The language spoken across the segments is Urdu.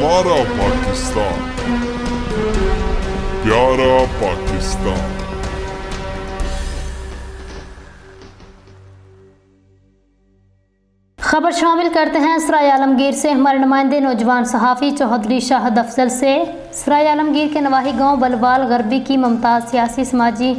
ہمارا پاکستان، پیارا پاکستان۔ خبر شامل کرتے ہیں سرائے عالمگیر سے۔ ہمارے نمائندے نوجوان صحافی چودھری شاہد افضل سے سرائے عالمگیر کے نواحی گاؤں بلوال غربی کی ممتاز سیاسی سماجی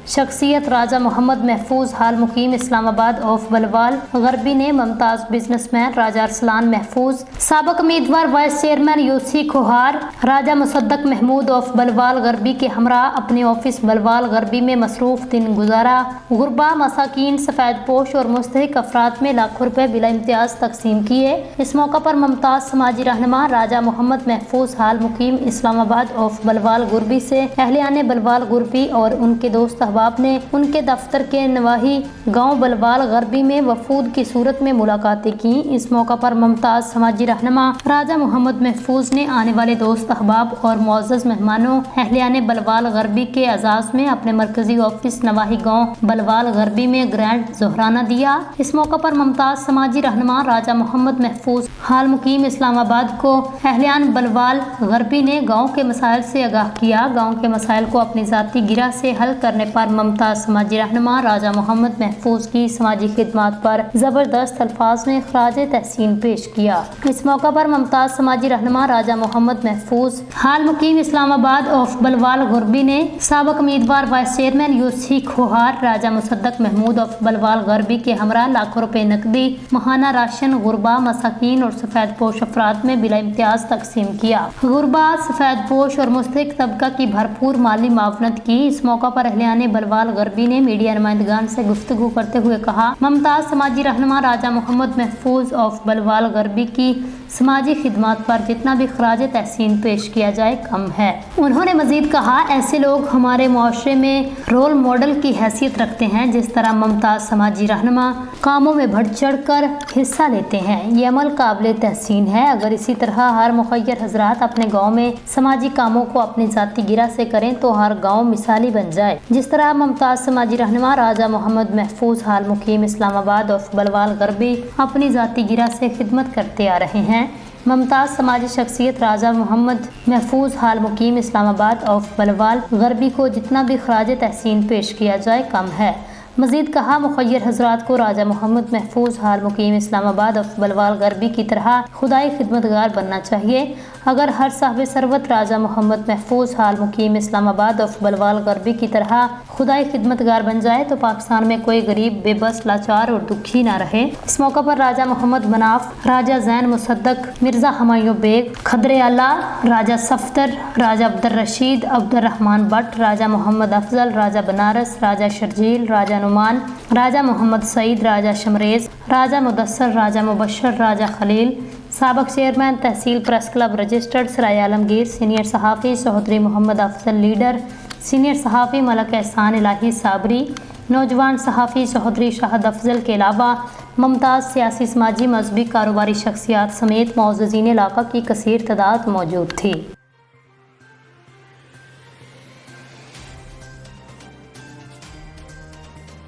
شخصیت راجہ محمد محفوظ حال مقیم اسلام آباد آف بلوال غربی نے ممتاز بزنس مین راجہ ارسلان محفوظ، سابق امیدوار vice chairman Yossi کھوہار، Raja Musadiq Mahmood of Bilwal غربی کے ہمراہ اپنے آفس بلوال غربی میں مصروف دن گزارا۔ غربا، مساکین، سفید پوش اور مستحق افراد میں لاکھوں روپے بلا امتیاز تقسیم کیے۔ اس موقع پر ممتاز سماجی رہنما راجہ محمد محفوظ حال مقیم اسلام آباد آف بلوال غربی سے اہلیان بلوال غربی اور ان کے دوست احباب نے ان کے دفتر کے نواحی گاؤں بلوال غربی میں وفود کی صورت میں ملاقاتیں کی۔ اس موقع پر ممتاز سماجی رہنما راجہ محمد محفوظ نے آنے والے دوست احباب اور معزز مہمانوں اہلیان بلوال غربی کے اعزاز میں اپنے مرکزی آفس نواحی گاؤں بلوال غربی میں گرینڈ ظہرانہ دیا۔ اس موقع پر ممتاز سماجی رہنما راجہ محمد محفوظ حال مقیم اسلام آباد کو اہلیان بلوال غربی نے گاؤں کے مسائل سے آگاہ کیا۔ گاؤں کے مسائل کو اپنی ذاتی گرہ سے حل کرنے پر ممتاز سماجی رہنما راجہ محمد محفوظ کی سماجی خدمات پر زبردست الفاظ میں خراج تحسین پیش کیا۔ اس موقع پر ممتاز سماجی رہنما راجہ محمد محفوظ حال مقیم اسلام آباد آف بلوال غربی نے سابق امیدوار vice chairman Yossi کھوہار، Raja Musadiq Mahmood of Bilwal غربی کے ہمراہ لاکھوں روپے نقدی، ماہانہ راشن غربا، مساکین اور سفید پوش افراد میں بلا امتیاز تقسیم کیا۔ غربا، سفید پوش اور مستحق طبقہ کی بھرپور مالی معاونت کی۔ اس موقع پر اہلیان بلوال غربی نے میڈیا نمائندگان سے گفتگو کرتے ہوئے کہا، ممتاز سماجی رہنما راجہ محمد محفوظ آف بلوال غربی کی سماجی خدمات پر جتنا بھی خراج تحسین پیش کیا جائے کم ہے۔ انہوں نے مزید کہا، ایسے لوگ ہمارے معاشرے میں رول ماڈل کی حیثیت رکھتے ہیں۔ جس طرح ممتاز سماجی رہنما کاموں میں بڑھ چڑھ کر حصہ لیتے ہیں، یہ عمل قابل تحسین ہے۔ اگر اسی طرح ہر مخیر حضرات اپنے گاؤں میں سماجی کاموں کو اپنی ذاتی گرہ سے کریں تو ہر گاؤں مثالی بن جائے۔ جس طرح ممتاز سماجی رہنما راجہ محمد محفوظ حال مقیم اسلام آباد آف بلوال غربی اپنی ذاتی گرہ سے خدمت کرتے آ رہے ہیں، ممتاز سماجی شخصیت راجہ محمد محفوظ حال مقیم اسلام آباد آف بلوال غربی کو جتنا بھی خراج تحسین پیش کیا جائے کم ہے۔ مزید کہا، مخیر حضرات کو راجہ محمد محفوظ حال مقیم اسلام آباد آف بلوال غربی کی طرح خدائی خدمتگار بننا چاہیے۔ اگر ہر صاحب ثروت راجہ محمد محفوظ حال مقیم اسلام آباد آف بلوال غربی کی طرح خدائی خدمتگار بن جائے تو پاکستان میں کوئی غریب، بے بس، لاچار اور دکھی نہ رہے۔ اس موقع پر راجہ محمد مناف، راجہ زین مصدق، مرزا ہمایوں بیگ، خدر اعلیٰ، راجہ صفدر، راجہ عبدالرشید، عبدالرحمان بٹ، راجہ محمد افضل، راجہ بنارس، راجہ شرجیل، راجہ نعمان، راجہ محمد سعید، راجہ شمریز، راجہ مدثر، راجہ مبشر، راجہ خلیل، سابق چیئرمین تحصیل پریس کلب رجسٹرڈ سرائے عالمگیر، سینئر صحافی چودھری محمد افضل لیڈر، سینئر صحافی ملک احسان الہی صابری، نوجوان صحافی چودھری شاہد افضل کے علاوہ ممتاز سیاسی، سماجی، مذہبی، کاروباری شخصیات سمیت معززین علاقہ کی کثیر تعداد موجود تھی۔